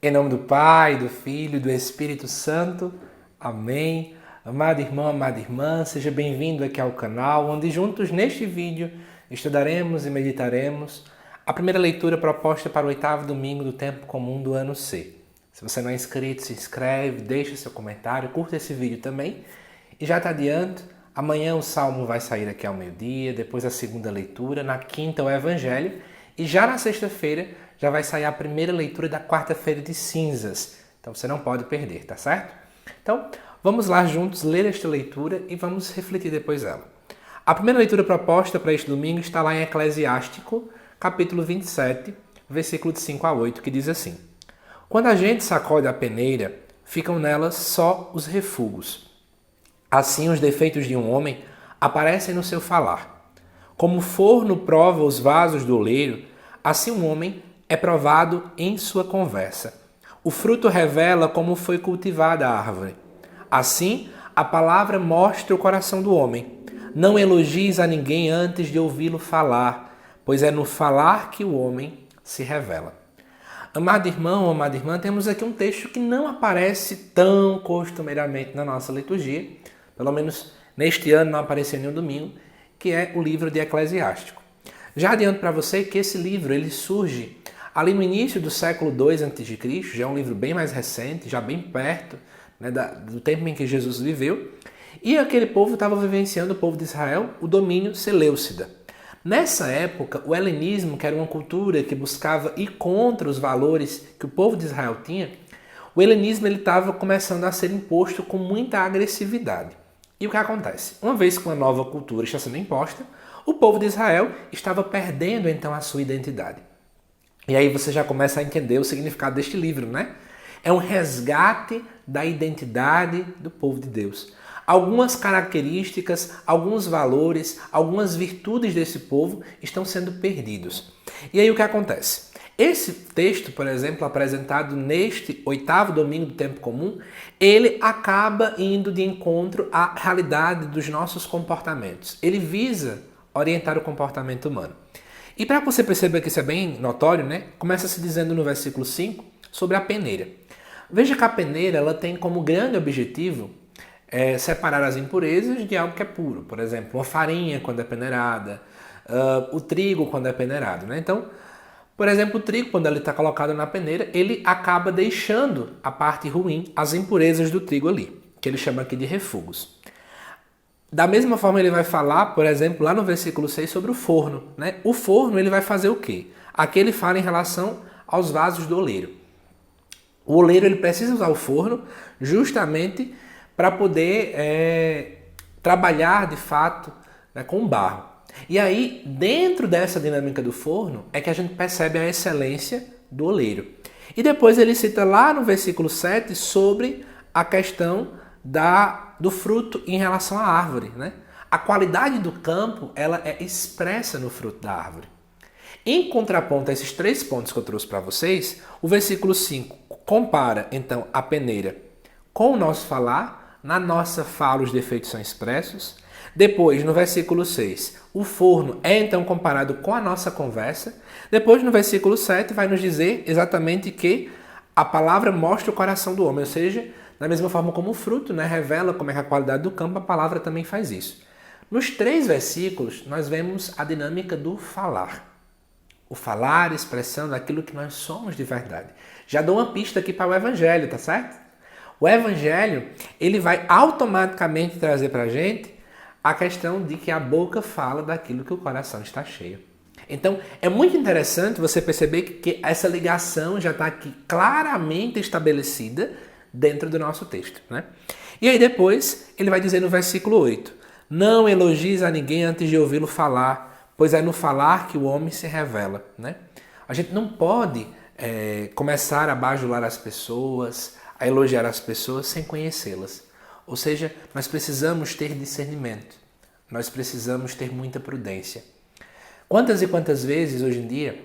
Em nome do Pai, do Filho e do Espírito Santo. Amém. Amado irmão, amada irmã, seja bem-vindo aqui ao canal, onde juntos neste vídeo estudaremos e meditaremos a primeira leitura proposta para o 8º domingo do tempo comum do ano C. Se você não é inscrito, se inscreve, deixa seu comentário, curta esse vídeo também. E já te adianto, amanhã o Salmo vai sair aqui ao meio-dia, depois a segunda leitura, na quinta o Evangelho, e já na sexta-feira já vai sair a primeira leitura da quarta-feira de cinzas. Então você não pode perder, tá certo? Então, vamos lá juntos ler esta leitura e vamos refletir depois ela. A primeira leitura proposta para este domingo está lá em Eclesiástico, capítulo 27, versículo de 5 a 8, que diz assim: Quando a gente sacode a peneira, ficam nelas só os refugos. Assim os defeitos de um homem aparecem no seu falar. Como o forno prova os vasos do oleiro, assim um homem é provado em sua conversa. O fruto revela como foi cultivada a árvore. Assim, a palavra mostra o coração do homem. Não elogies a ninguém antes de ouvi-lo falar, pois é no falar que o homem se revela. Amado irmão, amada irmã, temos aqui um texto que não aparece tão costumeiramente na nossa liturgia, pelo menos neste ano não apareceu em nenhum domingo, que é o livro de Eclesiástico. Já adianto para você que esse livro ele surge ali no início do século II a.C., já é um livro bem mais recente, já bem perto, né, do tempo em que Jesus viveu, e aquele povo estava vivenciando, o povo de Israel, o domínio seleucida. Nessa época, o helenismo, que era uma cultura que buscava ir contra os valores que o povo de Israel tinha, o helenismo estava começando a ser imposto com muita agressividade. E o que acontece? Uma vez que uma nova cultura está sendo imposta, o povo de Israel estava perdendo então a sua identidade. E aí você já começa a entender o significado deste livro, né? É um resgate da identidade do povo de Deus. Algumas características, alguns valores, algumas virtudes desse povo estão sendo perdidos. E aí o que acontece? Esse texto, por exemplo, apresentado neste 8º domingo do tempo comum, ele acaba indo de encontro à realidade dos nossos comportamentos. Ele visa orientar o comportamento humano. E para que você perceba que isso é bem notório, né? Começa se dizendo no versículo 5 sobre a peneira. Veja que a peneira ela tem como grande objetivo separar as impurezas de algo que é puro. Por exemplo, uma farinha quando é peneirada, o trigo quando é peneirado. Né? Então, por exemplo, o trigo quando ele está colocado na peneira, ele acaba deixando a parte ruim, as impurezas do trigo ali, que ele chama aqui de refugos. Da mesma forma ele vai falar, por exemplo, lá no versículo 6 sobre o forno. Né? O forno ele vai fazer o quê? Aqui ele fala em relação aos vasos do oleiro. O oleiro ele precisa usar o forno justamente para poder trabalhar de fato, né, com barro. E aí, dentro dessa dinâmica do forno, é que a gente percebe a excelência do oleiro. E depois ele cita lá no versículo 7 sobre a questão do fruto em relação à árvore. Né? A qualidade do campo ela é expressa no fruto da árvore. Em contraponto a esses 3 pontos que eu trouxe para vocês, o versículo 5 compara então a peneira com o nosso falar, na nossa fala os defeitos são expressos. Depois, no versículo 6, o forno é então comparado com a nossa conversa. Depois, no versículo 7, vai nos dizer exatamente que a palavra mostra o coração do homem, ou seja, da mesma forma como o fruto, né, revela como é a qualidade do campo, a palavra também faz isso. Nos 3 versículos, nós vemos a dinâmica do falar. O falar expressando aquilo que nós somos de verdade. Já dou uma pista aqui para o Evangelho, tá certo? O Evangelho, ele vai automaticamente trazer para a gente a questão de que a boca fala daquilo que o coração está cheio. Então, é muito interessante você perceber que essa ligação já está aqui claramente estabelecida dentro do nosso texto. Né? E aí depois, ele vai dizer no versículo 8, não elogies a ninguém antes de ouvi-lo falar, pois é no falar que o homem se revela. Né? A gente não pode começar a bajular as pessoas, a elogiar as pessoas sem conhecê-las. Ou seja, nós precisamos ter discernimento, nós precisamos ter muita prudência. Quantas e quantas vezes hoje em dia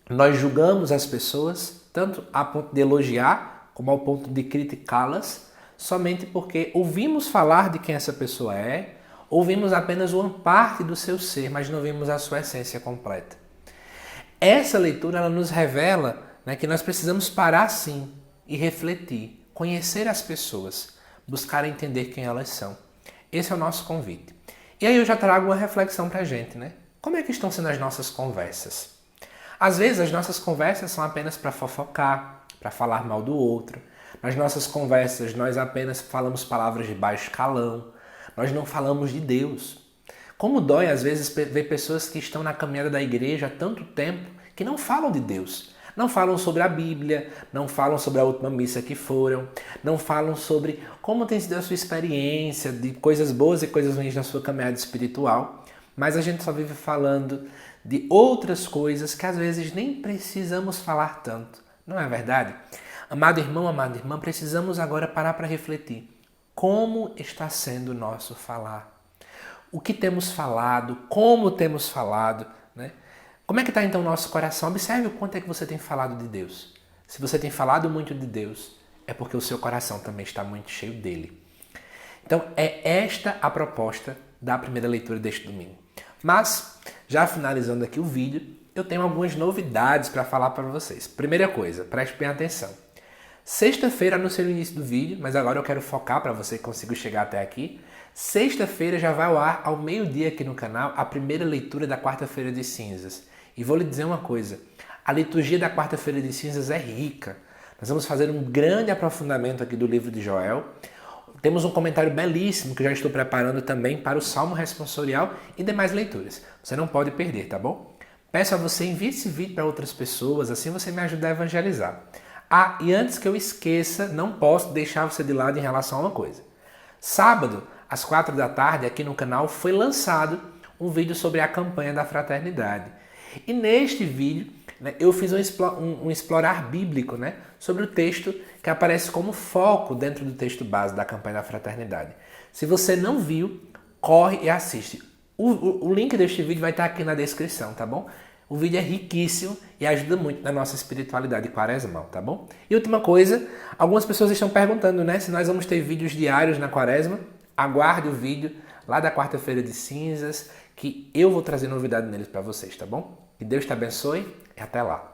nós julgamos as pessoas, tanto a ponto de elogiar, como ao ponto de criticá-las, somente porque ouvimos falar de quem essa pessoa é, ouvimos apenas uma parte do seu ser, mas não vimos a sua essência completa. Essa leitura ela nos revela né, que nós precisamos parar sim e refletir, conhecer as pessoas, buscar entender quem elas são. Esse é o nosso convite. E aí eu já trago uma reflexão para a gente, né? Como é que estão sendo as nossas conversas? Às vezes as nossas conversas são apenas para fofocar, para falar mal do outro. Nas nossas conversas nós apenas falamos palavras de baixo calão. Nós não falamos de Deus. Como dói às vezes ver pessoas que estão na caminhada da igreja há tanto tempo que não falam de Deus. Não falam sobre a Bíblia, não falam sobre a última missa que foram, não falam sobre como tem sido a sua experiência, de coisas boas e coisas ruins na sua caminhada espiritual. Mas a gente só vive falando de outras coisas que às vezes nem precisamos falar tanto. Não é verdade? Amado irmão, amada irmã, precisamos agora parar para refletir. Como está sendo o nosso falar? O que temos falado? Como temos falado? Né? Como é que está então o nosso coração? Observe o quanto é que você tem falado de Deus. Se você tem falado muito de Deus, é porque o seu coração também está muito cheio dele. Então é esta a proposta da primeira leitura deste domingo. Mas, já finalizando aqui o vídeo, eu tenho algumas novidades para falar para vocês. Primeira coisa, preste bem atenção. Sexta-feira, não sei o início do vídeo, mas agora eu quero focar para você que conseguiu chegar até aqui. Sexta-feira já vai ao ar ao meio-dia aqui no canal a primeira leitura da quarta-feira de cinzas. E vou lhe dizer uma coisa, a liturgia da quarta-feira de cinzas é rica. Nós vamos fazer um grande aprofundamento aqui do livro de Joel. Temos um comentário belíssimo que eu já estou preparando também para o Salmo Responsorial e demais leituras. Você não pode perder, tá bom? Peço a você, envie esse vídeo para outras pessoas, assim você me ajuda a evangelizar. Ah, e antes que eu esqueça, não posso deixar você de lado em relação a uma coisa. Sábado, às 4 da tarde, aqui no canal, foi lançado um vídeo sobre a campanha da fraternidade. E neste vídeo, né, eu fiz um explorar bíblico, né, sobre o texto que aparece como foco dentro do texto base da campanha da fraternidade. Se você não viu, corre e assiste. O link deste vídeo vai estar aqui na descrição, tá bom? O vídeo é riquíssimo e ajuda muito na nossa espiritualidade quaresmal, tá bom? E última coisa, algumas pessoas estão perguntando, né, se nós vamos ter vídeos diários na quaresma. Aguarde o vídeo lá da quarta-feira de cinzas, que eu vou trazer novidade neles para vocês, tá bom? Que Deus te abençoe e até lá.